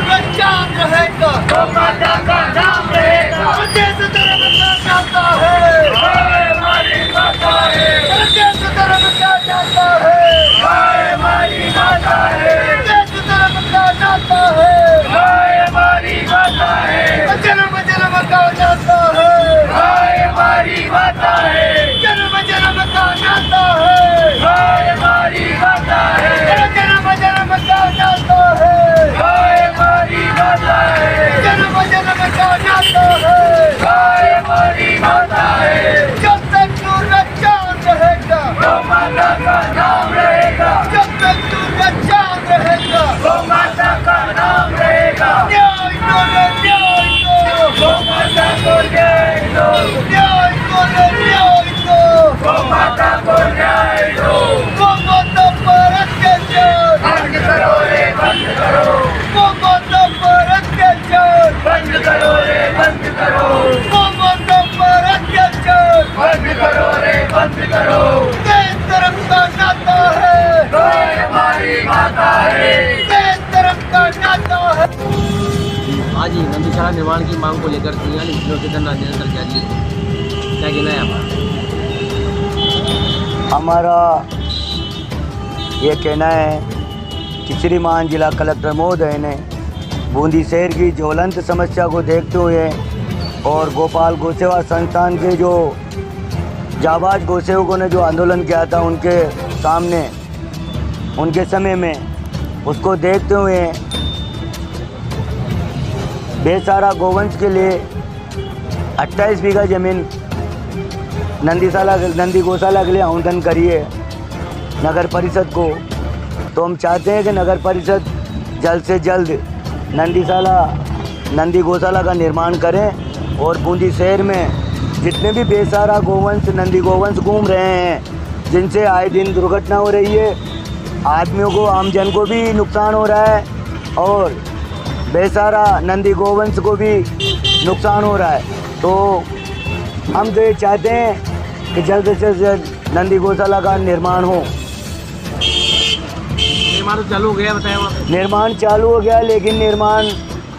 चांद रहेगा, गौ माता का नाम रहेगा। देश धर्म का नाता है, हमारी माता है, देश धर्म का नाता है, हमारी माता है, देश धर्म का नाता है, हमारी माता है, जन्म जन्म का नाता है, हमारी माता है, जन्म जन्म का नाता है, हमारी माता है, जन्म जन्म का नाता है, हमारी माता है, जन्म जन्म का नाता है। हमारी माता है। जब तक सूरज चांद रहेगा, गौ माता का नाम रहेगा, जब तक सूरज चांद रहेगा, गौ माता का नाम रहेगा। न्याय दो रे, न्याय दो, गौ माता को न्याय दो, न्याय दो रे, न्याय दो, गौ माता को न्याय दो। गौ माता पर अत्याचार, बंद करो रे, बंद करो, गौ माता पर अत्याचार, बंद करो रे, बंद करो, गौ माता पर अत्याचार। बंद करो रे, बंद करो। देश धर्म का नाता है, गौ हमारी माता है। देश धर्म का नाता है। आज ही नंदीशाला निर्माण की मांग को लेकर सिंगाली विरोध के धरना निरंतर जारी है। क्या कहना है आपका? हमारा ये कहना है कि श्रीमान जिला कलेक्टर महोदय ने बूंदी शहर की ज्वलंत समस्या को देखते हुए और गोपाल गौसेवा संस्थान के जो जाबाज गौसेवकों ने जो आंदोलन किया था उनके सामने उनके समय में उसको देखते हुए बेसहारा गोवंश के लिए 28 बीघा ज़मीन नंदी गौशाला के लिए आवंटन करिए नगर परिषद को। तो हम चाहते हैं कि नगर परिषद जल्द से जल्द नंदी गौशाला का निर्माण करें और बूंदी शहर में जितने भी बेसहारा गोवंश नंदी गोवंश घूम रहे हैं जिनसे आए दिन दुर्घटना हो रही है, आदमियों को आमजन को भी नुकसान हो रहा है और बेसहारा नंदी गोवंश को भी नुकसान हो रहा है। तो हम तो ये चाहते हैं कि जल्द से जल्द नंदी गौशाला का निर्माण हो। निर्माण तो चालू हो गया बताया वहाँ पे? निर्माण चालू हो गया, लेकिन निर्माण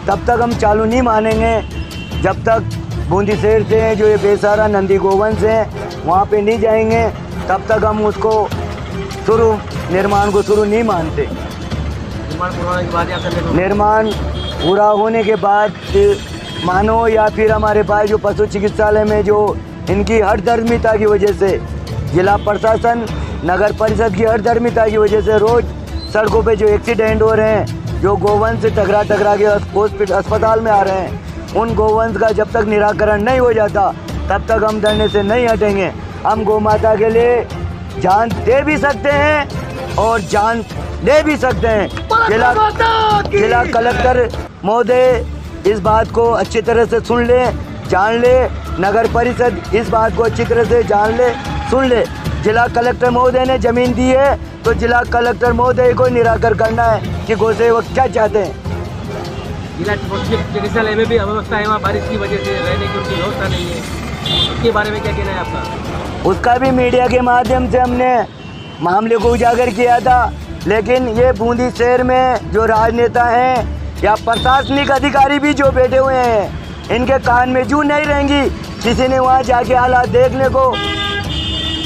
तब तक हम चालू नहीं मानेंगे जब तक बूंदी शहर से जो ये बेसहारा नंदी गोवंश हैं वहाँ पे नहीं जाएंगे, तब तक हम उसको निर्माण को शुरू नहीं मानते। निर्माण पूरा होने के बाद या फिर निर्माण पूरा होने के बाद मानो या फिर हमारे पास जो पशु चिकित्सालय में जो इनकी हठधर्मिता की वजह से जिला प्रशासन नगर परिषद की हठधर्मिता की वजह से रोज़ सड़कों पे जो एक्सीडेंट हो रहे हैं, जो गोवंश टकरा के हॉस्पिटल अस्पताल में आ रहे हैं, उन गोवंश का जब तक निराकरण नहीं हो जाता तब तक हम धरने से नहीं हटेंगे। हम गौ माता के लिए जान दे भी सकते हैं और जान ले भी सकते हैं। जिला कलेक्टर महोदय इस बात को अच्छी तरह से सुन ले, जान ले, नगर परिषद इस बात को अच्छी तरह से जान ले, सुन ले। जिला कलेक्टर महोदय ने ज़मीन दी है तो जिला कलेक्टर महोदय को निराकरण करना है कि गौसेवक क्या चाहते हैं। जिला चिकित्सालय में भी अव्यवस्था है, वहाँ बारिश की वजह से रहने की उनकी व्यवस्था नहीं है, उसके बारे में क्या कहना है आपका? उसका भी मीडिया के माध्यम से हमने मामले को उजागर किया था, लेकिन ये बूंदी शहर में जो राजनेता हैं या प्रशासनिक अधिकारी भी जो बैठे हुए हैं इनके कान में जू नहीं रहेंगी। किसी ने वहाँ जाके हालात देखने को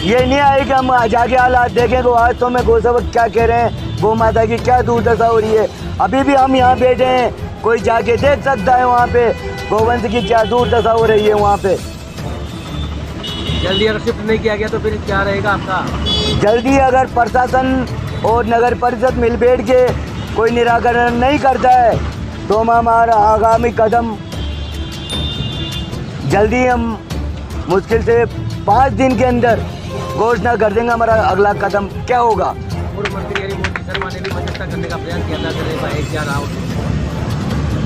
ये नहीं आए कि हम जाके हालात देखें तो आज तो मैं गौसेवक क्या कह रहे हैं, गौ माता की क्या दुर्दशा हो रही है। अभी भी हम यहाँ बैठे हैं, कोई जाके देख सकता है वहाँ पे गोवंश की क्या दुर्दशा हो रही है वहाँ पे। जल्दी अगर शिफ्ट नहीं किया गया तो फिर क्या रहेगा आपका? जल्दी अगर प्रशासन और नगर परिषद मिल बैठ के कोई निराकरण नहीं करता है तो हम हमारा आगामी कदम जल्दी हम मुश्किल से 5 दिन के अंदर घोषणा कर देंगे हमारा अगला कदम क्या होगा। पूर्व मंत्री यानी मोदी शर्मा ने भी मध्यस्थता करने का प्रयास किया था, करने का एक क्या रहा?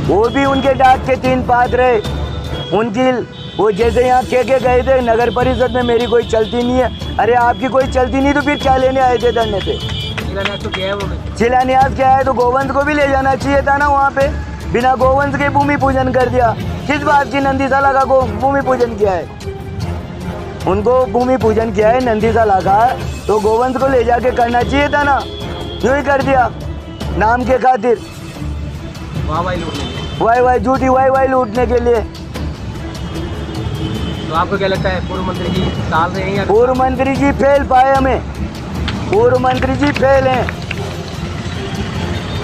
वो भी उनके डाक के 3 पात्र रहे, उनकी वो जैसे यहाँ कह के गए थे नगर परिषद में मेरी कोई चलती नहीं है। अरे आपकी कोई चलती नहीं तो फिर क्या लेने आए थे धरने पे? शिलान्यास तो किया है उन्होंने। शिलान्यास क्या है तो गोवंश को भी ले जाना चाहिए था ना वहाँ पे, बिना गोवंश के भूमि पूजन कर दिया। किस बात की नंदीशाला का भूमि पूजन किया है? उनको भूमि पूजन किया है नंदीशाला का, तो गोवंश को ले जाके करना चाहिए था ना, यूँ ही कर दिया नाम के खातिर। वाह लूटने के लिए। वाई झूठी वाई लूटने के लिए। तो आपको क्या लगता है पूर्व मंत्री जी टाल रहे हैं या पूर्व मंत्री जी फेल पाए हमें, पूर्व मंत्री जी फेल हैं।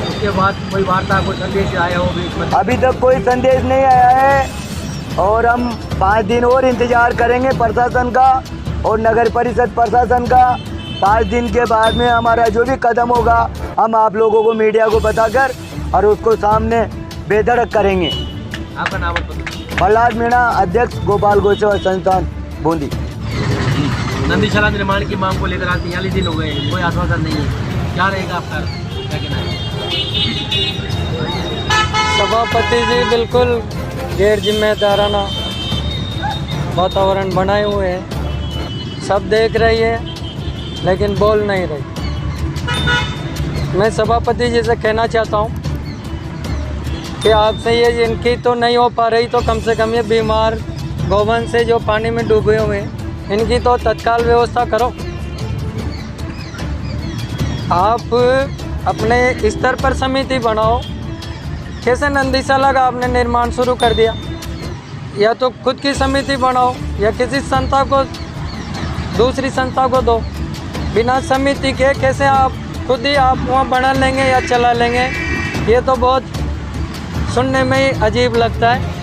उसके बाद कोई वार्ता कोई संदेश आया हो बीच में? अभी तक कोई संदेश नहीं आया है और हम 5 दिन और इंतजार करेंगे प्रशासन का और नगर परिषद प्रशासन का। 5 दिन के बाद में हमारा जो भी कदम होगा हम आप लोगों को मीडिया को बताकर और उसको सामने बेधड़क करेंगे। आपका नाम और पता? प्रहलाद मीणा, अध्यक्ष गोपाल गोसेवा संस्थान बूंदी। नंदीशाला निर्माण की मांग को लेकर आज 43 दिन हो गए, कोई आश्वासन नहीं है, क्या रहेगा आपका, क्या कहना है? सभापति जी बिल्कुल गैर जिम्मेदाराना वातावरण बनाए हुए हैं, सब देख रही है लेकिन बोल नहीं रही। मैं सभापति जी से कहना चाहता हूँ कि आपसे ये इनकी तो नहीं हो पा रही तो कम से कम ये बीमार गौवंश से जो पानी में डूबे हुए हैं इनकी तो तत्काल व्यवस्था करो। आप अपने स्तर पर समिति बनाओ। कैसे नंदीशाला का आपने निर्माण शुरू कर दिया, या तो खुद की समिति बनाओ या किसी संस्था को, दूसरी संस्था को दो। बिना समिति के कैसे आप खुद ही आप वहाँ बना लेंगे या चला लेंगे, ये तो बहुत सुनने में ही अजीब लगता है।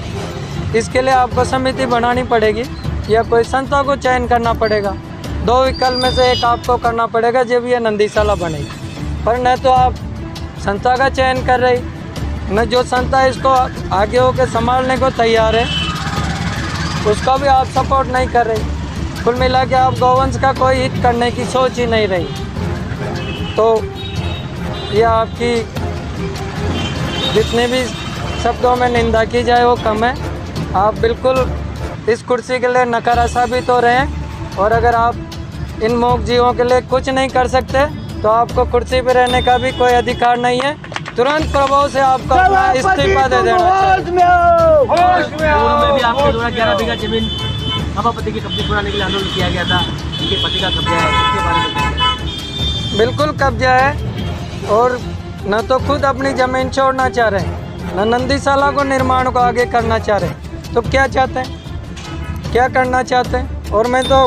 इसके लिए आपको समिति बनानी पड़ेगी या कोई संस्था को चयन करना पड़ेगा। 2 विकल्प में से एक आपको करना पड़ेगा जब ये नंदीशाला बनेगी। पर न तो आप संस्था का चयन कर रही, न जो संस्था इसको आगे होकर संभालने को तैयार है उसका भी आप सपोर्ट नहीं कर रही। कुल मिला के आप गौवंश का कोई हित करने की सोच ही नहीं रही। तो ये आपकी जितने भी शब्दों में निंदा की जाए वो कम है। आप बिल्कुल इस कुर्सी के लिए नकारा साबित हो रहे हैं और अगर आप इन मूक जीवों के लिए कुछ नहीं कर सकते तो आपको कुर्सी पर रहने का भी कोई अधिकार नहीं है। तुरंत प्रभाव से आपको अपना इस्तीफा दे देना चाहिए। पूर्व में भी आपके द्वारा 11 बीघा जमीन सभापति के कब्जे छुड़ाने के लिए आंदोलन किया गया था, उनके पति का कब्जा है, इसके बारे में क्या कहें? बिल्कुल कब्जा है और न तो खुद अपनी ज़मीन छोड़ना चाह रहे हैं, न नंदीशाला को निर्माण को आगे करना चाह रहे हैं। तो क्या चाहते हैं, क्या करना चाहते हैं? और मैं तो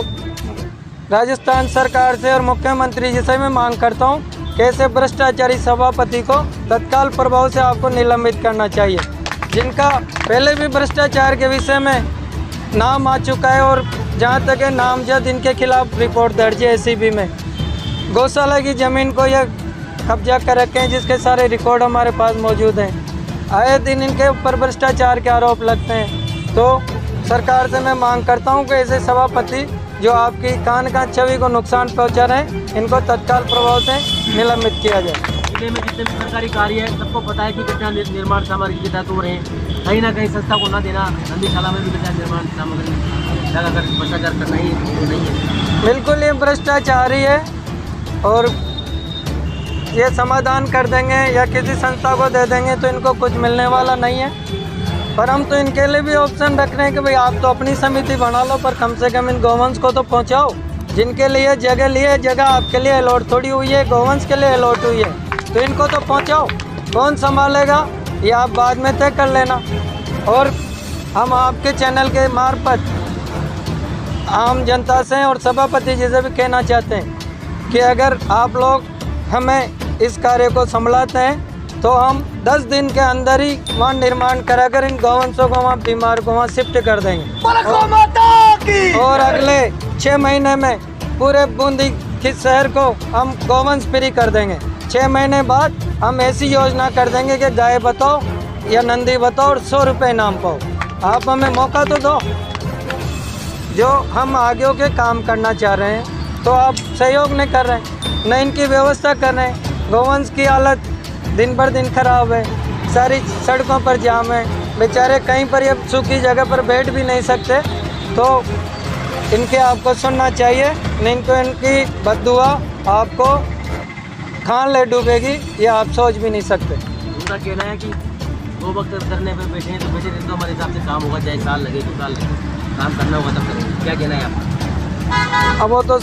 राजस्थान सरकार से और मुख्यमंत्री जी से मैं मांग करता हूँ कैसे भ्रष्टाचारी सभापति को तत्काल प्रभाव से आपको निलंबित करना चाहिए। जिनका पहले भी भ्रष्टाचार के विषय में नाम आ चुका है और जहाँ तक है नामजद इनके खिलाफ रिपोर्ट दर्ज है एसीबी में। गौशाला की ज़मीन को यह कब्जा कर रखे हैं जिसके सारे रिकॉर्ड हमारे पास मौजूद हैं। आए दिन इनके ऊपर भ्रष्टाचार के आरोप लगते हैं। तो सरकार से मैं मांग करता हूँ कि ऐसे सभापति जो आपकी कान का छवि को नुकसान पहुँचा रहे हैं इनको तत्काल प्रभाव से निलंबित किया जाए। जिले में जितने भी सरकारी कार्य है सबको पता है कि कच्चा निर्माण सामग्री के तहत हो रहे हैं, कहीं ना कहीं संस्था को न देना, नंदीशाला में भी कच्चा निर्माण सामग्री लगाकर भ्रष्टाचार करना ही नहीं है। बिल्कुल ये भ्रष्टाचार ही है और ये समाधान कर देंगे या किसी संस्था को दे देंगे तो इनको कुछ मिलने वाला नहीं है। पर हम तो इनके लिए भी ऑप्शन रख रहे हैं कि भाई आप तो अपनी समिति बना लो पर कम से कम इन गौवंश को तो पहुंचाओ। जिनके लिए जगह आपके लिए अलॉट थोड़ी हुई है, गौवंश के लिए अलॉट हुई है, तो इनको तो पहुंचाओ। कौन संभालेगा ये आप बाद में तय कर लेना। और हम आपके चैनल के मार्फत आम जनता से और सभापति जी से भी कहना चाहते हैं कि अगर आप लोग हमें इस कार्य को संभालते हैं तो हम 10 दिन के अंदर ही वहाँ निर्माण कराकर इन गौवंशों को वहाँ बीमार को वहाँ शिफ्ट कर देंगे और अगले 6 महीने में पूरे बूंदी के शहर को हम गौवंश फ्री कर देंगे। 6 महीने बाद हम ऐसी योजना कर देंगे कि गाय बताओ या नंदी बताओ और 100 रुपये इनाम पाओ। आप हमें मौका तो दो। जो हम आगे के काम करना चाह रहे हैं तो आप सहयोग नहीं कर रहे हैं, न इनकी व्यवस्था कर रहे हैं। गौवंश की हालत दिन पर दिन खराब है, सारी सड़कों पर जाम है, बेचारे कहीं पर ये सूखी जगह पर बैठ भी नहीं सकते। तो इनके आपको सुनना चाहिए, नहीं तो इनकी बददुआ आपको खान ले डूबेगी, ये आप सोच भी नहीं सकते। उनका कहना है कि 2 वक्त करने पे बैठे हैं तो बैठे दिन तो हमारे हिसाब से काम होगा, चाहे साल लगे 2 साल लगे, काम करना होगा तब करेंगे। क्या कहना है आपका? अब वो तो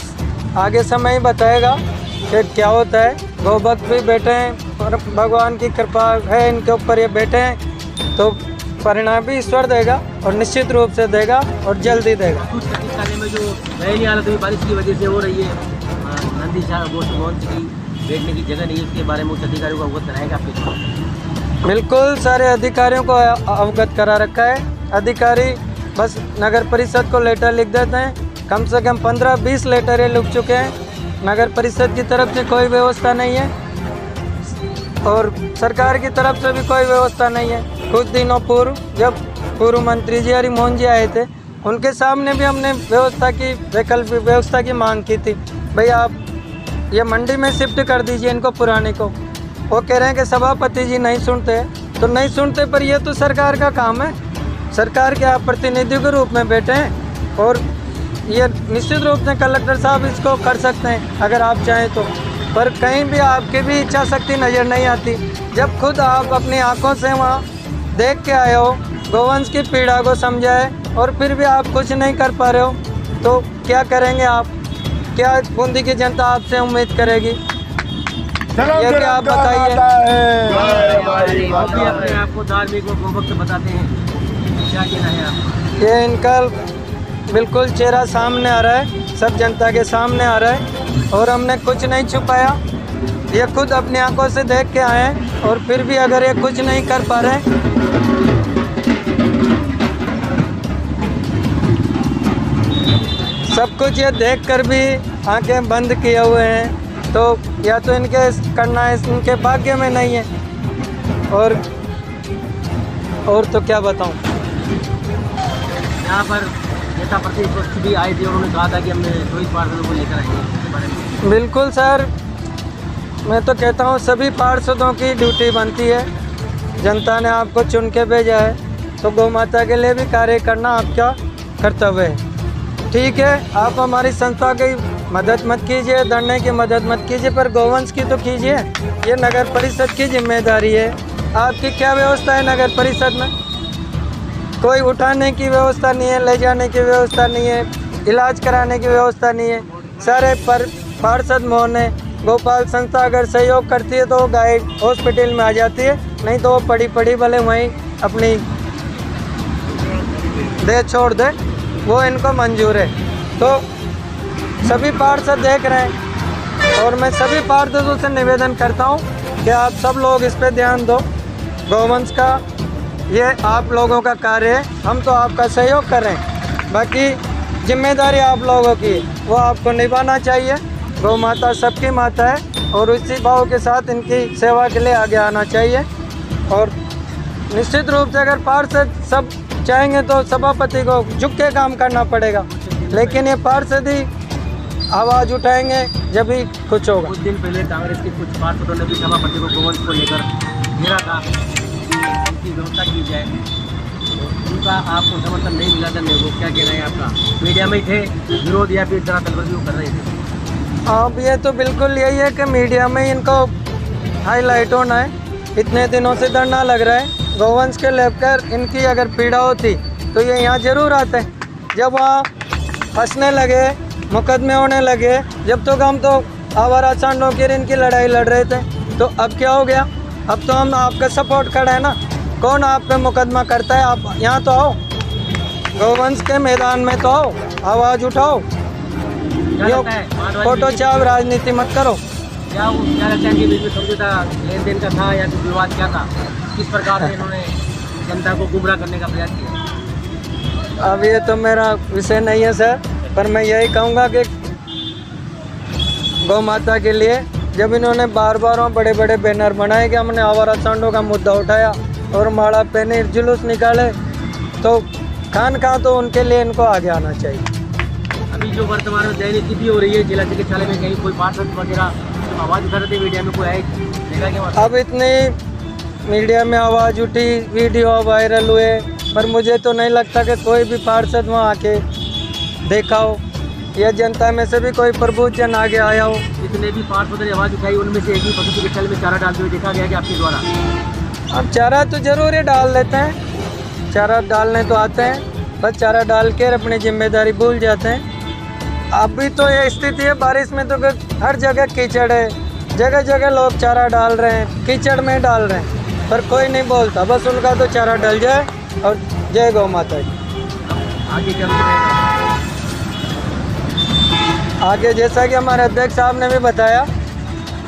आगे समय ही बताएगा कि क्या होता है। 2 वक्त भी बैठे हैं और भगवान की कृपा है इनके ऊपर, ये बैठे हैं तो परिणाम भी ईश्वर देगा और निश्चित रूप से देगा और जल्दी देगा। कुछ चिकित्सालय में जो दयनीय हालत हुई बारिश की वजह से हो रही है, नंदी शाह गोष्ठ मंच की बैठने की जगह नहीं है, उसके बारे में उच्च अधिकारियों को अवगत कराएगा आपके द्वारा? बिल्कुल सारे अधिकारियों को अवगत करा रखा है। अधिकारी बस नगर परिषद को लेटर लिख देते हैं, कम से कम 15-20 लेटर ये लिख चुके हैं। नगर परिषद की तरफ से कोई व्यवस्था नहीं है और सरकार की तरफ से भी कोई व्यवस्था नहीं है। कुछ दिनों पूर्व जब पूर्व मंत्री जी हरिमोहन जी आए थे, उनके सामने भी हमने व्यवस्था की वैकल्पिक व्यवस्था की मांग की थी, भाई आप ये मंडी में शिफ्ट कर दीजिए इनको पुराने को। वो कह रहे हैं कि सभापति जी नहीं सुनते, तो नहीं सुनते, पर ये तो सरकार का काम है, सरकार के आप प्रतिनिधि के रूप में बैठे हैं और ये निश्चित रूप से कलेक्टर साहब इसको कर सकते हैं अगर आप चाहें तो, पर कहीं भी आपकी भी इच्छा शक्ति नज़र नहीं आती। जब खुद आप अपनी आंखों से वहाँ देख के आए हो, गौवंश की पीड़ा को समझाए और फिर भी आप कुछ नहीं कर पा रहे हो, तो क्या करेंगे आप? क्या बूंदी की जनता आपसे उम्मीद करेगी? ये भी आप बताइए। आप भी अपने आप को धार्मिक व गोभक्त बताते हैं, क्या कहना है आप? ये इनका बिल्कुल चेहरा सामने आ रहा है, सब जनता के सामने आ रहा है और हमने कुछ नहीं छुपाया। ये खुद अपनी आंखों से देख के आए हैं और फिर भी अगर ये कुछ नहीं कर पा रहे, सब कुछ ये देखकर भी आंखें बंद किए हुए हैं, तो या तो इनके करना है, इनके भाग्य में नहीं है और तो क्या बताऊं। यहाँ पर नेता प्रतिपक्ष भी आए थे और उन्होंने कहा था कि हमने 24 पार्षदों को लेकर आएंगे, इसके बारे में? बिल्कुल सर, मैं तो कहता हूँ सभी पार्षदों की ड्यूटी बनती है। जनता ने आपको चुन के भेजा है तो गौ माता के लिए भी कार्य करना आपका कर्तव्य है। ठीक है, आप हमारी संस्था की मदद मत कीजिए, धरने की मदद मत कीजिए, पर गौवंश की तो कीजिए। ये नगर परिषद की जिम्मेदारी है। आपकी क्या व्यवस्था है नगर परिषद में? कोई उठाने की व्यवस्था नहीं है, ले जाने की व्यवस्था नहीं है, इलाज कराने की व्यवस्था नहीं है। सारे पार्षद मोहन है, गोपाल संस्था अगर सहयोग करती है तो वो गाय हॉस्पिटल में आ जाती है, नहीं तो वो पड़ी भले वहीं अपनी दे छोड़ दे, वो इनको मंजूर है। तो सभी पार्षद देख रहे हैं और मैं सभी पार्षदों से निवेदन करता हूँ कि आप सब लोग इस पे ध्यान दो। गौवंश का ये आप लोगों का कार्य है, हम तो आपका सहयोग कर रहे हैं, बाकी जिम्मेदारी आप लोगों की वो आपको निभाना चाहिए। गौ माता सबकी माता है और उसी भाव के साथ इनकी सेवा के लिए आगे आना चाहिए। और निश्चित रूप से अगर पार्षद सब चाहेंगे तो सभापति को झुक के काम करना पड़ेगा, लेकिन ये पार्षद ही आवाज़ उठाएंगे जब भी कुछ होगा। कुछ दिन पहले कांग्रेस के कुछ पार्षदों ने भी सभापति को गौवंश को लेकर घेरा था कि उनकी व्यवस्था की जाए, उनका आपको समर्थन नहीं मिला था। मेरे को क्या कहना है आपका? मीडिया में थे विरोध या फिर दरातलबंदी कर रहे थे? अब ये तो बिल्कुल यही है कि मीडिया में इनको हाईलाइट होना है। इतने दिनों से धरना लग रहा है गौवंश के लेकर, इनकी अगर पीड़ा होती तो ये यहाँ ज़रूर आते। जब वहाँ फंसने लगे, मुकदमे होने लगे, जब तक हम तो आवारा सांडों की इनकी लड़ाई लड़ रहे थे, तो अब क्या हो गया? अब तो हम आपका सपोर्ट खड़ा है ना। कौन आप पे मुकदमा करता है? आप यहाँ तो आओ, गौवंश के मैदान में तो आओ, आवाज़ उठाओ, फोटो चाव राजनीति मत करो। क्या लगता है कि बीच में समझौता लेन देन का था या कुछ विवाद क्या था? किस प्रकार से इन्होंने जनता को गुमराह करने का प्रयास किया? अब ये तो मेरा विषय नहीं है सर, पर मैं यही कहूँगा कि गौ माता के लिए जब इन्होंने बार बड़े बड़े बैनर बनाए कि हमने आवारा सांडों का मुद्दा उठाया और माड़ा पहने जुलूस निकाले, तो खान तो उनके लिए इनको आगे आना चाहिए। अभी जो वर्तमान में दयनीय स्थिति हो रही है जिला चिकित्सालय में, कहीं कोई पार्षद वगैरह तो आवाज़ उठा रहे थे, मीडिया में कोई आए देखा क्या? अब इतनी मीडिया में आवाज़ उठी, वीडियो वायरल हुए, पर मुझे तो नहीं लगता कि कोई भी पार्षद वहाँ आके देखा हो या जनता में से भी कोई प्रबुद्धजन आगे आया हो। जितने भी पार्षदों ने आवाज़ उठाई उनमें से एक भी पशु चिकित्सालय में चारा डालते हुए देखा गया कि आपके द्वारा? अब चारा तो जरूर ही डाल देते हैं, चारा डालने तो आते हैं, बस चारा डाल के अपनी जिम्मेदारी भूल जाते हैं। अभी तो ये स्थिति है, बारिश में तो हर जगह कीचड़ है, जगह जगह लोग चारा डाल रहे हैं, कीचड़ में डाल रहे हैं, पर कोई नहीं बोलता। बस उनका तो चारा डल जाए और जय गौ माता की। आगे क्या करेगा? आगे जैसा कि हमारे अध्यक्ष साहब ने भी बताया,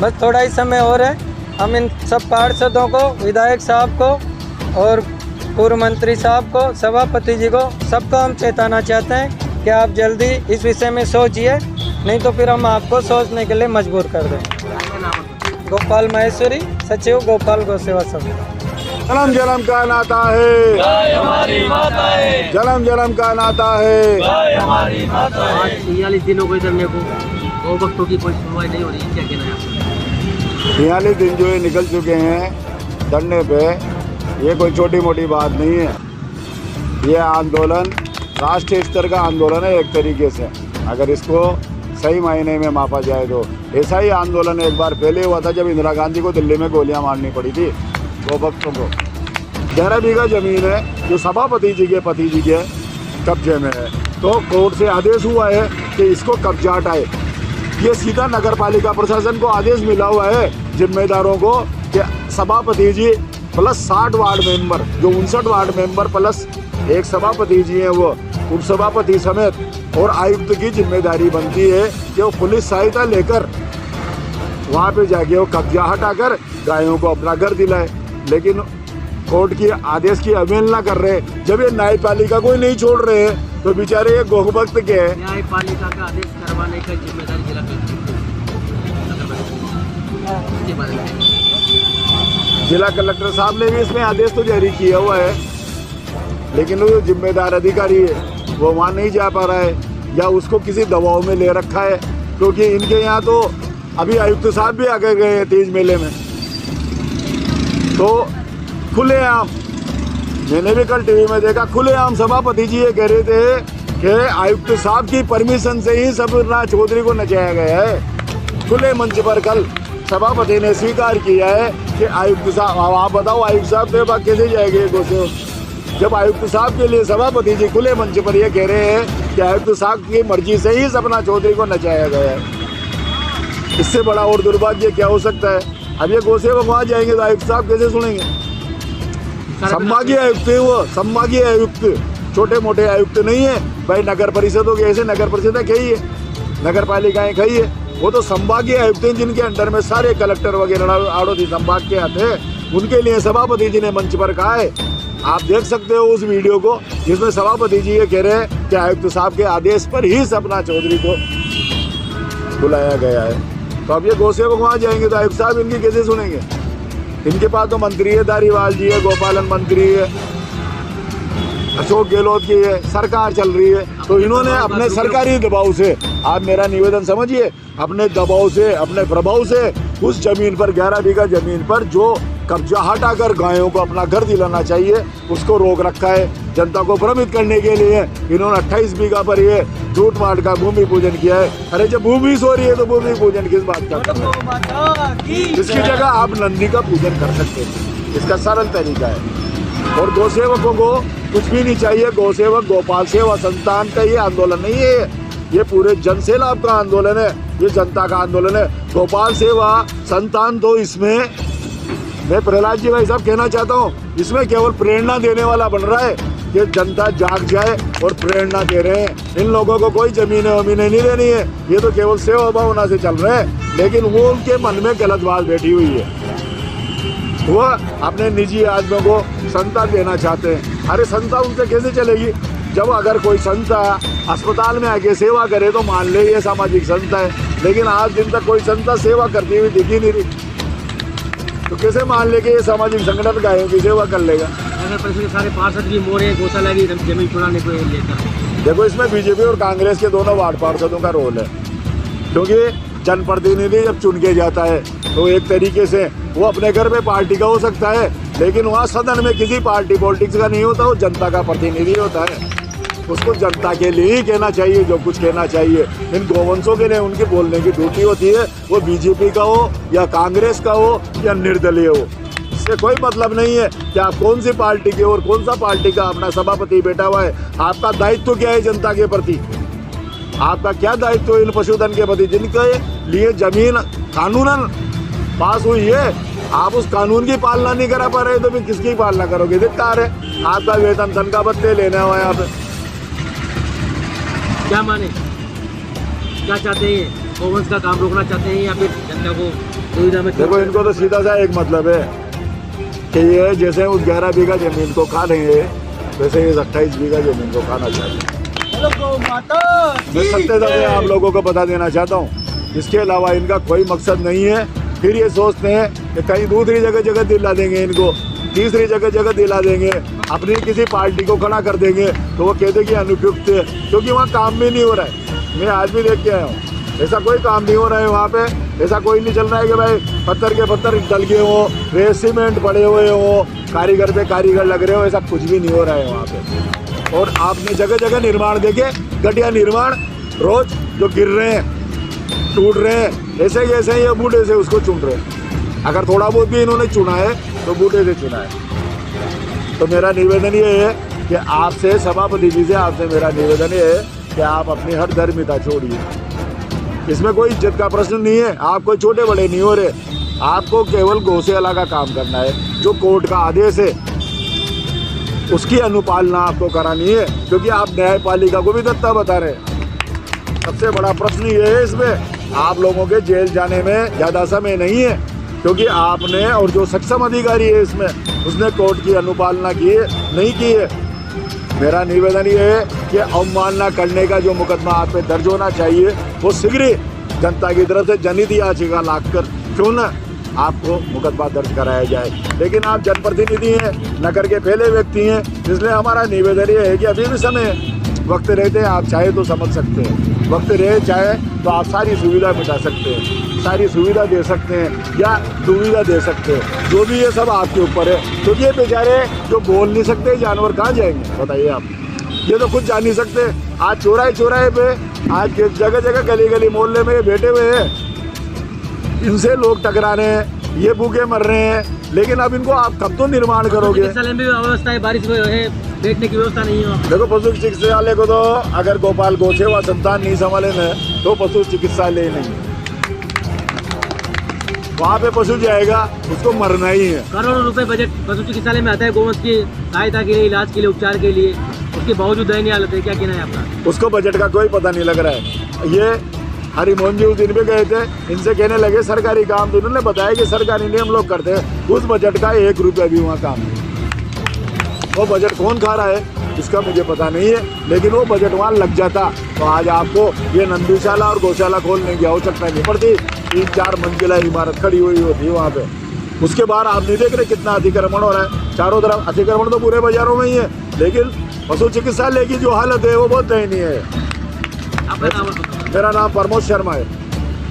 बस थोड़ा ही समय और है। हम इन सब पार्षदों को, विधायक साहब को और पूर्व मंत्री साहब को, सभापति जी को, सबको हम चेताना चाहते हैं कि आप जल्दी इस विषय में सोचिए, नहीं तो फिर हम आपको सोचने के लिए मजबूर कर दें। क्या नाम है? गोपाल माहेश्वरी, सचिव गोपाल गौ सेवा समिति। जन्म जन्म का नाता है, गाय हमारी माता है, जन्म जन्म का नाता है। गाय हमारी माता है। आज 46 दिनों को इधर मेरे को गौ भक्तों की कोई सुनवाई नहीं हो रही, क्या कहना है आपका? 46 दिन जो है निकल चुके हैं धरने पे, ये कोई छोटी मोटी बात नहीं है। ये आंदोलन राष्ट्रीय स्तर का आंदोलन है एक तरीके से, अगर इसको सही मायने में मापा जाए तो। ऐसा ही आंदोलन एक बार पहले हुआ था जब इंदिरा गांधी को दिल्ली में गोलियां मारनी पड़ी थी गौ भक्तों को। 11 बीघा जमीन है जो सभापति जी के पति जी के कब्जे में है, तो कोर्ट से आदेश हुआ है कि इसको कब्जा हटाए। ये सीधा नगर पालिका प्रशासन को आदेश मिला हुआ है, जिम्मेदारों को, कि सभापति जी प्लस 60 वार्ड मेंबर, जो 59 वार्ड मेंबर प्लस एक सभापति जी हैं, वो उप सभापति समेत और आयुक्त की जिम्मेदारी बनती है कि वो पुलिस सहायता लेकर वहाँ पे जाके वो कब्जा हटाकर गायों को अपना घर दिलाए। लेकिन कोर्ट की आदेश की अवहेलना कर रहे हैं। जब ये न्यायपालिका को ही नहीं छोड़ रहे हैं तो बेचारे ये गौभक्त के न्यायपालिका का आदेश करवाने का जिम्मेदारी जिला इसके बारे में जिला कलेक्टर साहब ने भी इसमें आदेश तो जारी किया हुआ है, लेकिन वो जो जिम्मेदार अधिकारी है वो वहाँ नहीं जा पा रहा है या उसको किसी दबाव में ले रखा है, क्योंकि इनके यहाँ तो अभी आयुक्त साहब भी आगे गए हैं तीज मेले में। तो खुलेआम, मैंने भी कल टीवी में देखा, खुलेआम सभापति जी ये कह रहे थे कि आयुक्त साहब की परमिशन से ही सबरनाथ चौधरी को नचाया गया है। खुले मंच पर कल सभापति ने स्वीकार किया है कि आयुक्त साहब, आप बताओ आयुक्त साहब के पास कैसे जाएंगे गोसे, जब आयुक्त साहब के लिए सभापति जी खुले मंच पर ये कह रहे हैं कि आयुक्त साहब की मर्जी से ही सपना चौधरी को नचाया गया है। इससे बड़ा और दुर्भाग्य क्या हो सकता है? अब ये गोसेवक वहाँ जाएंगे तो आयुक्त साहब कैसे सुनेंगे? संभागीय आयुक्त है वो, संभागीय आयुक्त, छोटे मोटे आयुक्त नहीं है भाई। नगर परिषदों के ऐसे नगर परिषदें कही है, नगर पालिकाएं कही है, वो तो संभागीय आयुक्त हैं जिनके अंडर में सारे कलेक्टर वगैरह आड़ोती संभाग के आते हैं। उनके लिए सभापति जी ने मंच पर कहा है, आप देख सकते हो उस वीडियो को जिसमें सभापति जी ये कह रहे हैं कि आयुक्त साहब के आदेश पर ही सपना चौधरी को बुलाया गया है। तो अब ये गोसेवक वहाँ जाएंगे तो आयुक्त साहब इनकी कैसे सुनेंगे? इनके पास तो मंत्री है, धारीवाल जी है, गोपालन मंत्री है, अशोक गहलोत की है, सरकार चल रही है। तो इन्होंने अपने सरकारी दबाव से, आप मेरा निवेदन समझिए, अपने दबाव से, अपने प्रभाव से उस जमीन पर 11 बीघा जमीन पर जो कब्जा हटाकर गायों को अपना घर दिलाना चाहिए उसको रोक रखा है। जनता को भ्रमित करने के लिए इन्होंने 28 बीघा पर ये झूठ मार का भूमि पूजन किया है। अरे जब भूमि सो रही है तो भूमि पूजन किस बात का? इसकी जगह आप नंदी का पूजन कर सकते हैं, इसका सरल तरीका है। और गौसेवकों को कुछ भी नहीं चाहिए। गौसेवक गोपाल सेवा संस्थान का ये आंदोलन नहीं है, ये पूरे जन सैलाब का आंदोलन है, ये जनता का आंदोलन है। गोपाल सेवा संस्थान तो इसमें मैं प्रहलाद जी भाई साहब कहना चाहता हूँ, इसमें केवल प्रेरणा देने वाला बन रहा है कि जनता जाग जाए और प्रेरणा दे रहे हैं। इन लोगों को कोई जमीनें वमीनें नहीं देनी है, ये तो केवल सेवा भावना से चल रहे हैं। लेकिन वो उनके मन में गलत बात बैठी हुई है, वो अपने निजी आदमियों को संस्था देना चाहते हैं। अरे संस्था उनसे कैसे चलेगी? जब अगर कोई संस्था अस्पताल में आके सेवा करे तो मान ले ये सामाजिक संस्था है, लेकिन आज दिन तक कोई संस्था सेवा करती हुई दिखी नहीं रही, तो कैसे मान ले कि ये सामाजिक संगठन गायों की सेवा कर लेगा? नगर परिषद के सारे पार्षद भी मोरे गौशाला की जमीन चुराने को लेकर, देखो इसमें बीजेपी और कांग्रेस के दोनों वार्ड पार्षदों का रोल है, क्योंकि जनप्रतिनिधि जब चुन के जाता है तो एक तरीके से वो अपने घर में पार्टी का हो सकता है, लेकिन वहाँ सदन में किसी पार्टी पॉलिटिक्स का नहीं होता, वो जनता का प्रतिनिधि होता है। उसको जनता के लिए ही कहना चाहिए जो कुछ कहना चाहिए। इन गोवंशों के लिए उनकी बोलने की ड्यूटी होती है, वो बीजेपी का हो या कांग्रेस का हो या निर्दलीय हो, इससे कोई मतलब नहीं है कि आप कौन सी पार्टी के और कौन सा पार्टी का अपना सभापति बैठा हुआ है। आपका दायित्व क्या है जनता के प्रति? आपका क्या दायित्व है इन पशुधन के प्रति, जिनके लिए जमीन कानूनन पास हुई है, आप उस कानून की पालना नहीं करा पा रहे तो फिर किसकी पालना करोगे? धिक्कार है। आपका वेतन तनख्वाह भत्ते लेना हुआ यहाँ पे। क्या माने, क्या चाहते हैं? गौवंश का काम रोकना चाहते हैं या फिर जनता को दुविधा में? देखो, इनको तो सीधा सा एक मतलब है कि ये जैसे उस 11 बीघा जमीन को खा रहे हैं, वैसे ये 28 बीघा जमीन को खाना चाहते हैं। हेलो गौ माता मैं सत्य से आप लोगों को बता देना चाहता हूँ, इसके अलावा इनका कोई मकसद नहीं है। फिर ये सोचते हैं कि कहीं दूसरी जगह दिला देंगे इनको, तीसरी जगह दिला देंगे, अपनी किसी पार्टी को खड़ा कर देंगे तो वो कहते कि अनुपयुक्त है, क्योंकि वहाँ काम भी नहीं हो रहा है। मैं आज भी देख के आया हूँ, ऐसा कोई काम नहीं हो रहा है वहाँ पे। ऐसा कोई नहीं चल रहा है कि भाई पत्थर के पत्थर डल गए हो, रेत सीमेंट पड़े हुए हो, कारीगर पे कारीगर लग रहे हो, ऐसा कुछ भी नहीं हो रहा है वहाँ पे। और आपने जगह जगह निर्माण देखे, घटिया निर्माण रोज जो गिर रहे हैं, टूट रहे हैं, ऐसे ही ये बूढ़े से उसको चुन रहे हैं। अगर थोड़ा बहुत भी इन्होंने चुना है तो बूढ़े से चुना है। तो मेरा निवेदन ये है कि आपसे, सभापति जी से आपसे मेरा निवेदन ये है कि आप अपनी हर धर्मिता छोड़िए। इसमें कोई इज्जत का प्रश्न नहीं है, आप कोई छोटे बड़े नहीं हो रहे। आपको केवल गौशाला का काम करना है, जो कोर्ट का आदेश है उसकी अनुपालना आपको करानी है, क्योंकि आप न्यायपालिका को भी दत्ता बता रहे हैं। सबसे बड़ा प्रश्न ये है इसमें, आप लोगों के जेल जाने में ज़्यादा समय नहीं है, क्योंकि आपने और जो सक्षम अधिकारी है इसमें, उसने कोर्ट की अनुपालना की है, नहीं की है। मेरा निवेदन ये है कि अवमानना करने का जो मुकदमा आप पे दर्ज होना चाहिए, वो शीघ्र ही जनता की तरफ से जनहित याचिका लाकर क्यों न आपको मुकदमा दर्ज कराया जाए। लेकिन आप जनप्रतिनिधि हैं, नगर के पहले व्यक्ति हैं, इसलिए हमारा निवेदन ये है कि अभी भी समय, वक्त रहते हैं, आप चाहे तो समझ सकते हैं, वक्त रहे चाहे तो आप सारी सुविधा मिटा सकते हैं, सारी सुविधा दे सकते हैं या दुविधा दे सकते हैं, जो भी ये सब आपके ऊपर है। क्योंकि ये बेचारे जो बोल नहीं सकते जानवर कहाँ जाएंगे बताइए आप? ये तो खुद जा नहीं सकते। आज चौराहे पे, आज जगह जगह गली गली मोहल्ले में ये बैठे हुए हैं, इनसे लोग टकरा रहे हैं, ये भूखे मर रहे हैं। लेकिन अब इनको आप कब तो निर्माण करोगे? में भी व्यवस्था है, बारिश में है, बैठने की व्यवस्था नहीं है। देखो, पशु चिकित्सालय को तो अगर गोपाल गोसेवा संस्थान नहीं संभाले न तो पशु चिकित्सालय नहीं है। वहाँ पे पशु जाएगा, उसको मरना ही है। करोड़ों रुपए बजट पशु चिकित्सालय में आता है गौवंश की सहायता के लिए, इलाज के लिए, उपचार के लिए, उसके बावजूद दयनीय हालत है। क्या कहना है आपका? उसको बजट का कोई पता नहीं लग रहा है। ये हरिमोहन जी उस दिन भी गए थे, इनसे कहने लगे सरकारी काम, तो इन्होंने बताया कि सरकारी नियम लोग करते हैं, उस बजट का 1 रुपया भी वहाँ काम नहीं। वो बजट कौन खा रहा है इसका मुझे पता नहीं है, लेकिन वो बजट वहाँ लग जाता तो आज आपको ये नंदूशाला और गौशाला खोलने की आवश्यकता नहीं पड़ती। 3-4 मंजिला इमारत खड़ी हुई होती है वहाँ पे। उसके बाद आप नहीं देख रहे कितना अतिक्रमण हो रहा है चारों तरफ। अतिक्रमण तो पूरे बाजारों में ही है, लेकिन पशु चिकित्सालय की जो हालत है वो बहुत दयनीय है। आपका नाम? मेरा नाम प्रमोद शर्मा है।